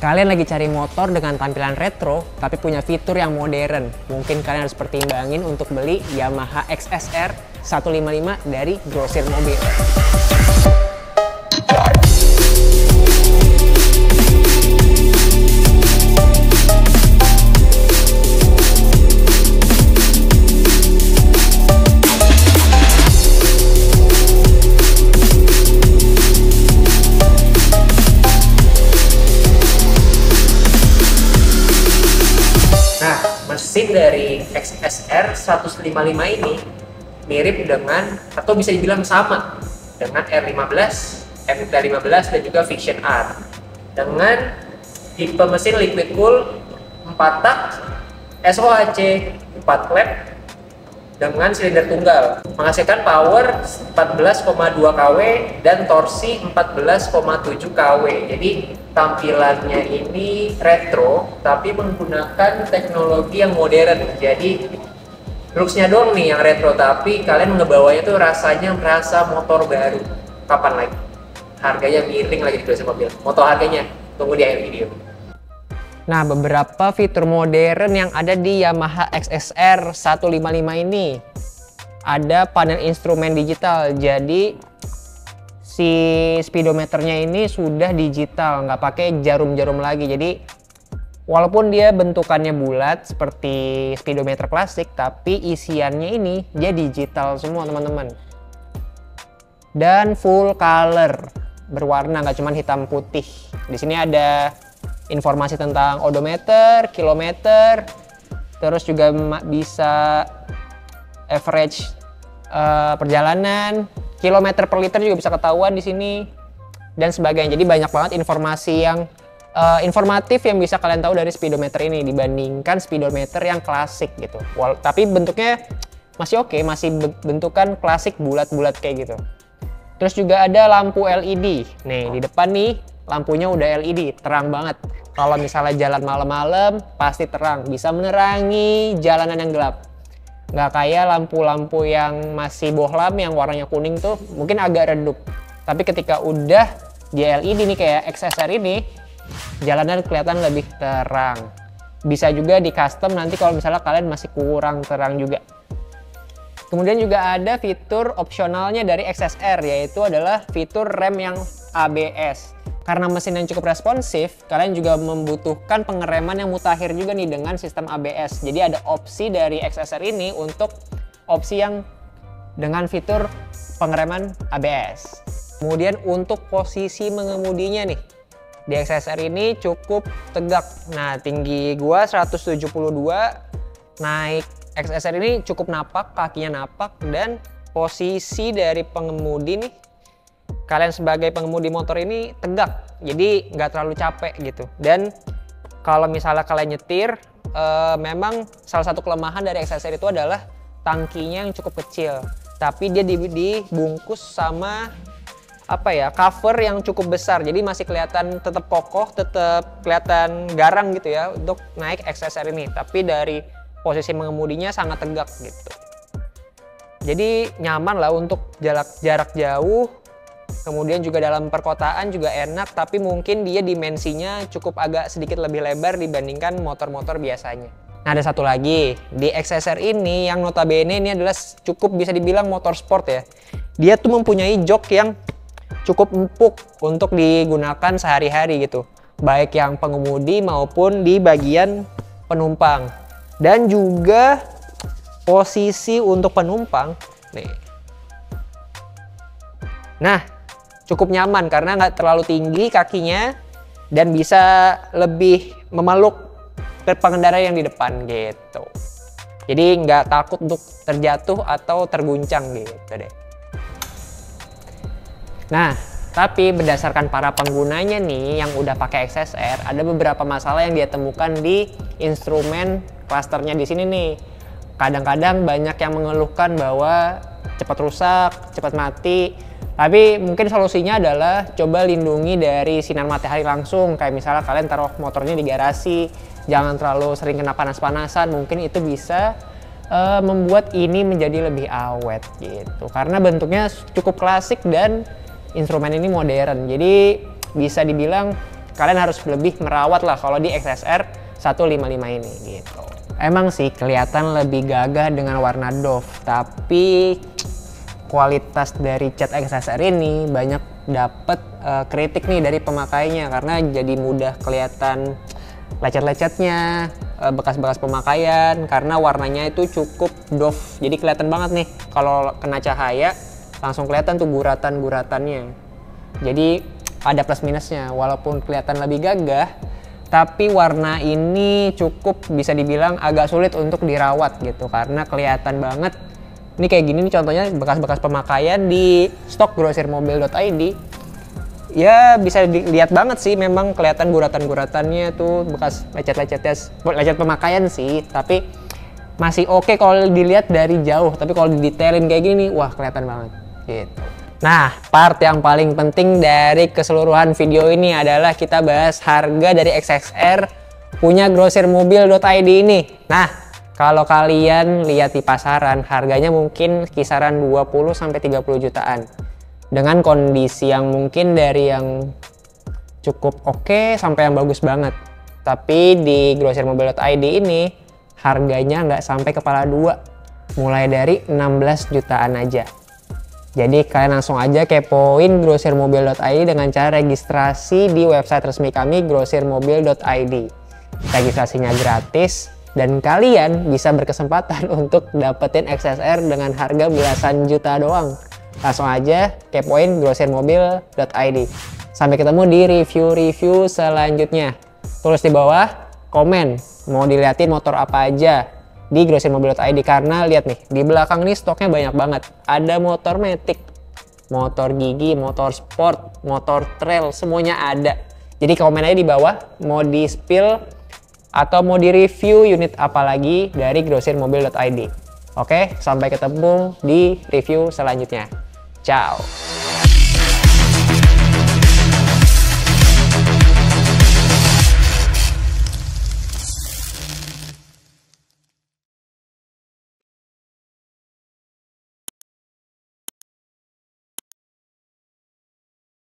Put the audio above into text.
Kalian lagi cari motor dengan tampilan retro, tapi punya fitur yang modern. Mungkin kalian harus pertimbangin untuk beli Yamaha XSR 155 dari Grosir Mobil. Mesin dari XSR 155 ini mirip dengan, atau bisa dibilang sama dengan R15, M15 dan juga Vision R, dengan tipe mesin liquid cool 4 tak SOHC 4 klep dengan silinder tunggal, menghasilkan power 14,2 kW dan torsi 14,7 kW. Jadi tampilannya ini retro tapi menggunakan teknologi yang modern. Jadi looksnya doang nih yang retro, tapi kalian ngebawanya tuh rasanya merasa motor baru. Kapan lagi? Harganya miring lagi di Grosir Mobil. Motor harganya tunggu di akhir video. Nah, beberapa fitur modern yang ada di Yamaha XSR 155 ini. Ada panel instrumen digital, jadi si speedometernya ini sudah digital, nggak pakai jarum-jarum lagi. Jadi walaupun dia bentukannya bulat seperti speedometer klasik, tapi isiannya ini dia digital semua teman-teman. Dan full color, berwarna, nggak cuma hitam putih. Di sini ada informasi tentang odometer, kilometer, terus juga bisa average perjalanan, kilometer per liter juga bisa ketahuan di sini dan sebagainya. Jadi banyak banget informasi yang informatif yang bisa kalian tahu dari speedometer ini dibandingkan speedometer yang klasik gitu. Tapi bentuknya masih oke, masih bentukan klasik bulat-bulat kayak gitu. Terus juga ada lampu LED. Nih di depan nih lampunya udah LED, terang banget. Kalau misalnya jalan malam-malam pasti terang, bisa menerangi jalanan yang gelap. Nggak kayak lampu-lampu yang masih bohlam yang warnanya kuning tuh mungkin agak redup. Tapi ketika udah di LED nih kayak XSR ini, jalanan kelihatan lebih terang. Bisa juga di custom nanti kalau misalnya kalian masih kurang terang juga. Kemudian juga ada fitur opsionalnya dari XSR, yaitu adalah fitur rem yang ABS. Karena mesin yang cukup responsif, kalian juga membutuhkan pengereman yang mutakhir juga nih dengan sistem ABS. Jadi ada opsi dari XSR ini untuk opsi yang dengan fitur pengereman ABS. Kemudian untuk posisi mengemudinya nih, di XSR ini cukup tegak. Nah, tinggi gua 172, naik XSR ini cukup napak, kakinya napak, dan posisi dari pengemudi nih, kalian sebagai pengemudi motor ini tegak, jadi nggak terlalu capek gitu. Dan kalau misalnya kalian nyetir, memang salah satu kelemahan dari XSR itu adalah tangkinya yang cukup kecil, tapi dia dibungkus sama cover yang cukup besar, jadi masih kelihatan tetap kokoh, tetap kelihatan garang gitu ya untuk naik XSR ini. Tapi dari posisi mengemudinya sangat tegak gitu, jadi nyaman lah untuk jarak jauh. Kemudian juga dalam perkotaan juga enak, tapi mungkin dia dimensinya cukup agak sedikit lebih lebar dibandingkan motor-motor biasanya. Nah, ada satu lagi di XSR ini yang notabene ini adalah cukup bisa dibilang motor sport ya. Dia tuh mempunyai jok yang cukup empuk untuk digunakan sehari-hari gitu, baik yang pengemudi maupun di bagian penumpang. Dan juga posisi untuk penumpang nih. Nah, cukup nyaman karena nggak terlalu tinggi kakinya dan bisa lebih memeluk ke pengendara yang di depan gitu. Jadi nggak takut untuk terjatuh atau terguncang gitu deh. Nah, tapi berdasarkan para penggunanya nih yang udah pakai XSR, ada beberapa masalah yang dia temukan di instrumen klasternya di sini nih. Kadang-kadang banyak yang mengeluhkan bahwa cepat rusak, cepat mati. Tapi mungkin solusinya adalah coba lindungi dari sinar matahari langsung. Kayak misalnya kalian taruh motornya di garasi, jangan terlalu sering kena panas-panasan. Mungkin itu bisa membuat ini menjadi lebih awet gitu. Karena bentuknya cukup klasik dan instrumen ini modern. Jadi bisa dibilang kalian harus lebih merawat lah kalau di XSR 155 ini gitu. Emang sih kelihatan lebih gagah dengan warna doff, tapi kualitas dari cat XSR ini banyak dapet kritik nih dari pemakainya karena jadi mudah kelihatan lecet-lecetnya, bekas-bekas pemakaian karena warnanya itu cukup doff. Jadi kelihatan banget nih kalau kena cahaya langsung kelihatan tuh guratan-guratannya. Jadi ada plus minusnya, walaupun kelihatan lebih gagah, tapi warna ini cukup bisa dibilang agak sulit untuk dirawat gitu karena kelihatan banget. Ini kayak gini nih contohnya bekas-bekas pemakaian di stok grosirmobil.id. Ya bisa dilihat banget sih memang kelihatan guratan-guratannya tuh bekas lecet-lecetnya, lecet pemakaian sih, tapi masih oke kalau dilihat dari jauh. Tapi kalau didetailin kayak gini nih, wah kelihatan banget gitu. Nah, part yang paling penting dari keseluruhan video ini adalah kita bahas harga dari XSR punya grosirmobil.id ini. Nah, kalau kalian lihat di pasaran, harganya mungkin kisaran 20-30 jutaan. Dengan kondisi yang mungkin dari yang cukup oke sampai yang bagus banget. Tapi di grosirmobil.id ini harganya nggak sampai kepala dua. Mulai dari 16 jutaan aja. Jadi kalian langsung aja kepoin grosirmobil.id dengan cara registrasi di website resmi kami grosirmobil.id. Registrasinya gratis dan kalian bisa berkesempatan untuk dapetin XSR dengan harga belasan juta doang. Langsung aja kepoin grosirmobil.id. Sampai ketemu di review-review selanjutnya. Tulis di bawah komen mau diliatin motor apa aja di grosirmobil.id karena lihat nih di belakang nih stoknya banyak banget. Ada motor Matic, motor Gigi, motor sport, motor trail, semuanya ada. Jadi komen aja di bawah mau di spill atau mau di review unit apa lagi dari grosirmobil.id. Oke, sampai ketemu di review selanjutnya. Ciao.